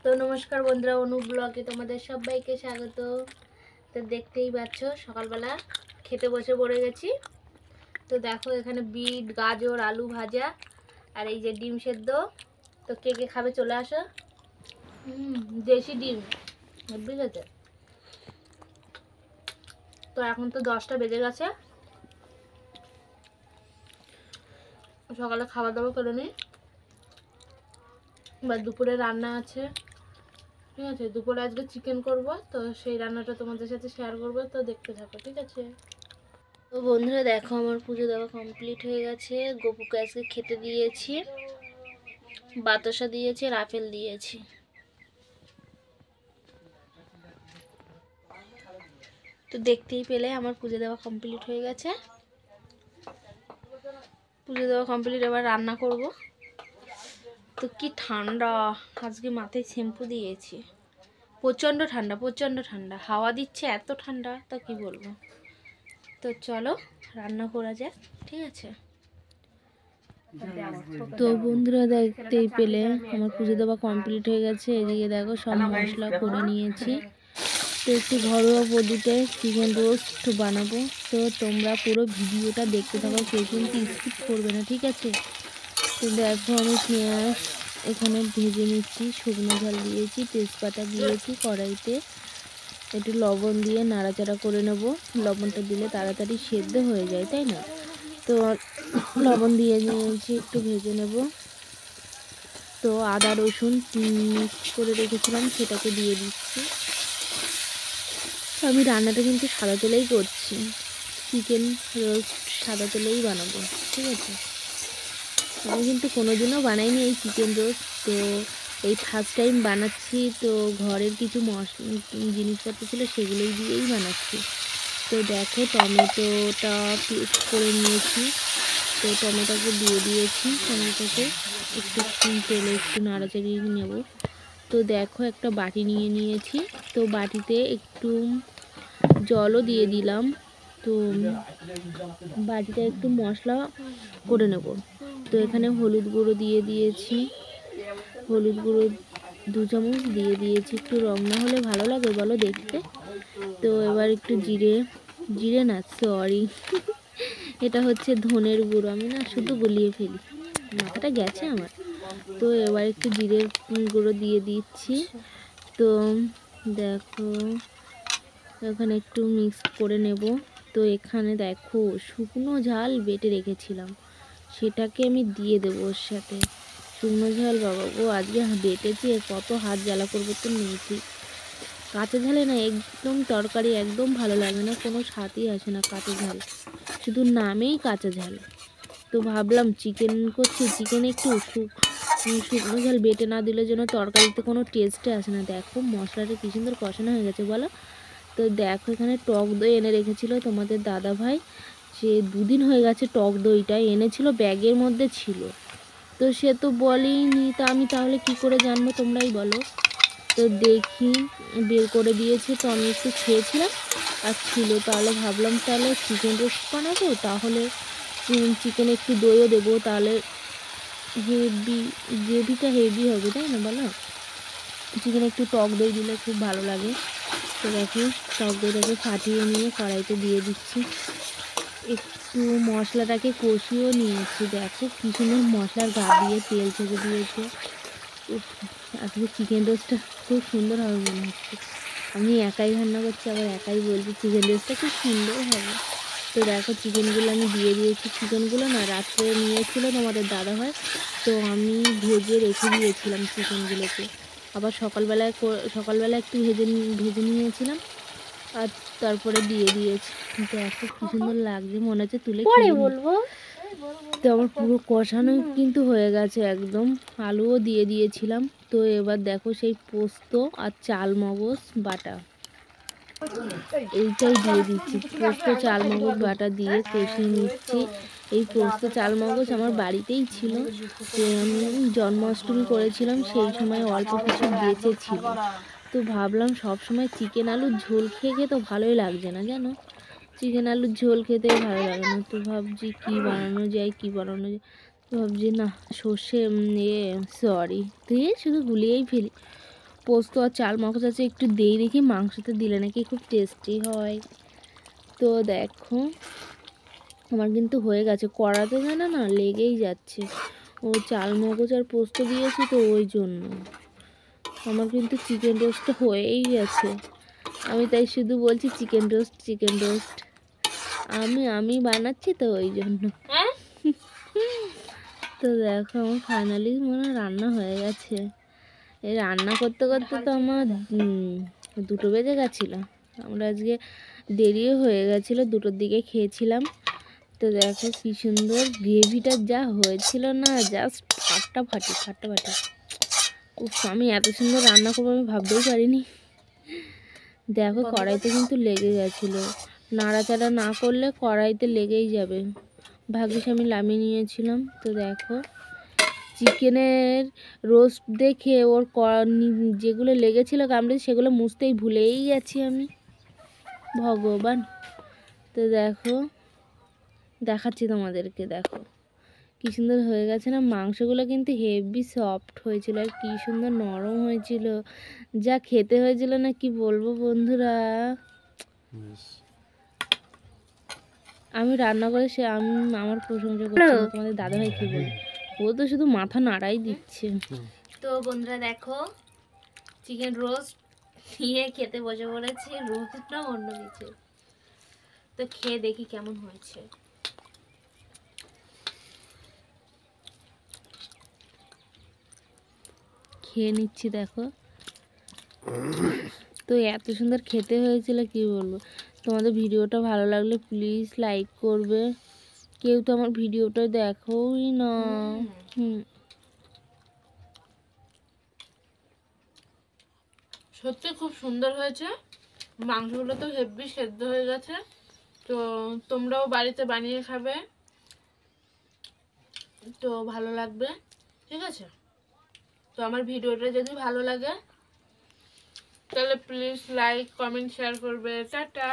তো নমস্কার বন্ধুরা, অনু ব্লগে তোমাদের সবাইকে স্বাগত। তো দেখতেই পাচ্ছ সকালবেলা খেতে বসে পড়ে গেছি। তো দেখো এখানে বিট, গাজর, আলু ভাজা আর এই যে ডিম সেদ্ধ। তো কে কে খাবে চলে আসো। দেশি ডিম বুঝেছে। তো এখন তো 10টা বেজে গেছে, সকালে খাওয়া দাওয়া করে নিই। বা দুপুরে রান্না আছে, ঠিক আছে। দুপুরে আজকে চিকেন করব, তো সেই রান্নাটা তোমাদের সাথে শেয়ার করবো, তো দেখতে থাকো, ঠিক আছে। তো বন্ধুরা দেখো আমার পুজো দেওয়া কমপ্লিট হয়ে গেছে। গপুকে আজকে খেতে দিয়েছি, বাতাসা দিয়েছি আর আপেল দিয়েছি। তো দেখতেই পেলে আমার পুজো দেওয়া কমপ্লিট হয়ে গেছে। পুজো দেওয়া কমপ্লিট, এবার রান্না করব। তো কি ঠান্ডা, আজকে মাথায় শ্যাম্পু দিয়েছি। প্রচণ্ড ঠান্ডা, প্রচণ্ড ঠান্ডা, হাওয়া দিচ্ছে এত ঠান্ডা, তা কি বলবো। তো চলো রান্না করা যাক, ঠিক আছে। তো বন্ধুরা দেখতেই পেলে আমার পুজো দেওয়া কমপ্লিট হয়ে গেছে। এদিকে দেখো সব মশলা করে নিয়েছি। তো একটু ঘরোয়া পদ্ধতিতে চিকেন রোস্ট বানাবো। তো তোমরা পুরো ভিডিওটা দেখতে থাকো, কেউ কিন্তু স্কিপ করবে না, ঠিক আছে। তো দেখো আমি পেঁয়াজ এখানে ভেজে নিচ্ছি, শুকনো ঝাল দিয়েছি, তেজপাতা দিয়েছি, কড়াইতে একটু লবণ দিয়ে নাড়াচাড়া করে নেব। লবণটা দিলে তাড়াতাড়ি সেদ্ধ হয়ে যায়, তাই না। তো লবণ দিয়ে নিয়েছি, একটু ভেজে নেব। তো আদা রসুন মিক্স করে রেখেছিলাম, সেটাকে দিয়ে দিচ্ছি। আমি রান্নাটা কিন্তু সাদা তেলেই করছি, চিকেন রোস্ট সাদা তেলেই বানাবো, ঠিক আছে। আমি কিন্তু কোনোদিনও বানাইনি এই চিকেন রোস্ট, তো এই ফার্স্ট টাইম বানাচ্ছি। তো ঘরের কিছু জিনিসপত্র ছিল, সেগুলোই দিয়েই বানাচ্ছি। তো দেখো টমেটোটা পেস্ট করে নিয়েছি, তো টমেটোকে দিয়ে দিয়েছি। টমেটোকে একটু তেলে একটু নাড়াচাড়িয়ে নেব। তো দেখো একটা বাটি নিয়ে নিয়েছি, তো বাটিতে একটু জলও দিয়ে দিলাম। তো বাটিতে একটু মশলা করে নেব। তো এখানে হলুদ গুঁড়ো দিয়ে দিয়েছি, হলুদ গুঁড়ো 2 চামচ দিয়ে দিয়েছি। একটু রং না হলে ভালো লাগে বলো দেখতে। তো এবার একটু জিরে না সরি এটা হচ্ছে ধনের গুঁড়ো, আমি না শুধু গুলিয়ে ফেলি, মাথাটা গেছে আমার। তো এবার একটু জিরের গুঁড়ো দিয়ে দিচ্ছি। তো দেখো এখানে একটু মিক্স করে নেব। তো এখানে দেখো শুকনো ঝাল বেটে রেখেছিলাম, সেটাকে আমি দিয়ে দেবো ওর সাথে। শুকনো ঝাল বাবা গো, আজকে বেটেছি, কত হাত জ্বালা করবো তো নেই ঠিক। কাঁচা ঝালে না একদম তরকারি একদম ভালো লাগে না, কোনো স্বাদই আসে না কাঁচা ঝাল, শুধু নামেই কাঁচা ঝাল। তো ভাবলাম চিকেন করছি, চিকেনে একটু শুকনো ঝাল বেটে না দিলে যেন তরকারিতে কোনো টেস্টে আসে না। দেখো মশলাটা কী সুন্দর কষানো হয়ে গেছে বলো। তো দেখো এখানে টক দই এনে রেখেছিল তোমাদের দাদা ভাই, সে 2 দিন হয়ে গেছে টক দইটা এনেছিল, ব্যাগের মধ্যে ছিল। তো সে তো বলেইনি, তা আমি তাহলে কি করে জানবো, তোমরাই বলো। তো দেখি বের করে দিয়েছে, তো আমি একটু খেয়েছিলাম আর ছিল, তাহলে ভাবলাম তাহলে চিকেন রোস্ট বানাবো, তাহলে চিকেনে একটু দইও দেবো, তাহলে গ্রেভিটা হেভি হবে, তাই না বলো। চিকেনে একটু টক দই দিলে খুব ভালো লাগে। তো দেখো টক দইটাকে ফাটিয়ে নিয়ে কড়াইতে দিয়ে দিচ্ছি, একটু মশলাটাকে কষিয়েও নিয়েছি। দেখো কি সুন্দর মশলার গা দিয়ে তেল ছেড়ে দিয়েছে। আজকে চিকেন রোস্টটা খুব সুন্দর হবে মনে হচ্ছে। আমি একাই রান্না করছি, আবার একাই বলছি চিকেন রোস্টটা খুব সুন্দর হবে। তো দেখো চিকেনগুলো আমি দিয়ে দিয়েছি। চিকেনগুলো না রাত্রে নিয়েছিল তোমাদের দাদাভাই, তো আমি ভেজে রেখে দিয়েছিলাম চিকেনগুলোকে। আবার সকালবেলা একটু ভেজে নিয়েছিলাম, আর তারপরে দিয়ে দিয়েছি। দেখো কি সুন্দর লাগছে, মনে হচ্ছে তুলে খেয়ে বলবো। তো আমার পুরো কষানো কিন্তু হয়ে গেছে একদম, আলুও দিয়ে দিয়েছিলাম। তো এবার দেখো সেই পোস্ত আর চাল মগজ বাটা এইটাই দিয়ে দিচ্ছি। পোস্ত চাল মগজ বাটা দিয়ে কষিয়ে নিচ্ছি। এই পোস্ত চাল মগজ আমার বাড়িতেই ছিল, যে আমি জন্মাষ্টমী করেছিলাম, সেই সময় অল্প কিছু বেঁচেছিল। তো ভাবলাম সব সময় চিকেন আলুর ঝোল খেয়ে খেয়ে তো ভালোই লাগছে না জানো, চিকেন আলুর ঝোল খেতেই ভালো লাগে না। তো ভাবছি কী বানানো যায়, তো ভাবছি না সর্ষে শুধু গুলিয়েই ফেলি। পোস্ত আর চাল মগজ আছে, একটু দেই দেখি মাংসতে দিলে নাকি খুব টেস্টি হয়। তো দেখো আমার কিন্তু হয়ে গেছে, কড়াতে যেন না লেগেই যাচ্ছে। ও চাল মগজ আর পোস্ত দিয়েছি তো ওই জন্য আমার কিন্তু চিকেন রোস্টটা হয়েই গেছে। আমি তাই শুধু বলছি চিকেন রোস্ট চিকেন রোস্ট, আমি বানাচ্ছি তো ওই জন্য। তো দেখো আমার ফাইনালি মনে হয় রান্না হয়ে গেছে। এই রান্না করতে করতে তো আমার 2টো বেজে গেছিলো। আমরা আজকে দেরিও হয়ে গেছিলো, 2টোর দিকে খেয়েছিলাম। তো দেখো কি সুন্দর গ্রেভিটা যা হয়েছিল না, জাস্ট ফাটাফাটি। উফ, আমি এত সুন্দর রান্না করবো আমি ভাবতেই পারিনি। দেখো কড়াইতে কিন্তু লেগে গেছিলো, নাড়াচাড়া না করলে কড়াইতে লেগেই যাবে। ভাগ্যিস আমি নামিয়ে নিয়েছিলাম। তো দেখো চিকেনের রোস্ট দেখে ওর যেগুলো লেগেছিলো কামড়ে সেগুলো মুছতেই ভুলেই গেছি আমি, ভগবান। তো দেখো দেখাচ্ছি তোমাদেরকে, দেখো কি সুন্দর হয়ে গেছে না। মাংসগুলো কিন্তু হেভি সফট হয়েছিল আর কি সুন্দর নরম হয়েছিল, যা খেতে হয়েছিল না কি বলবো বন্ধুরা। আমি রান্না করে আমি আমার প্রশংসা করছি না, তোমাদের দাদাভাই কি বলে, ও তো শুধু মাথা নাড়াই দিচ্ছে। তো বন্ধুরা দেখো চিকেন রোস্ট নিয়ে খেতে বসে পড়েছি, রোস্ট না অন্য কিছু। তো খেয়ে দেখি কেমন হয়েছে। খেয়ে নিচ্ছি দেখো। তো এত সুন্দর খেতে হয়েছিল কি বলবো। তোমাদের ভিডিওটা ভালো লাগলে প্লিজ লাইক করবে। কেউ তো আমার ভিডিওটা দেখোই না। সত্যি খুব সুন্দর হয়েছে, মাংসগুলো তো হেভি সেদ্ধ হয়ে গেছে। তো তোমরাও বাড়িতে বানিয়ে খাবে, তো ভালো লাগবে, ঠিক আছে। তো আমার ভিডিওটা যদি ভালো লাগে তাহলে প্লিজ লাইক কমেন্ট শেয়ার করবে। টাটা।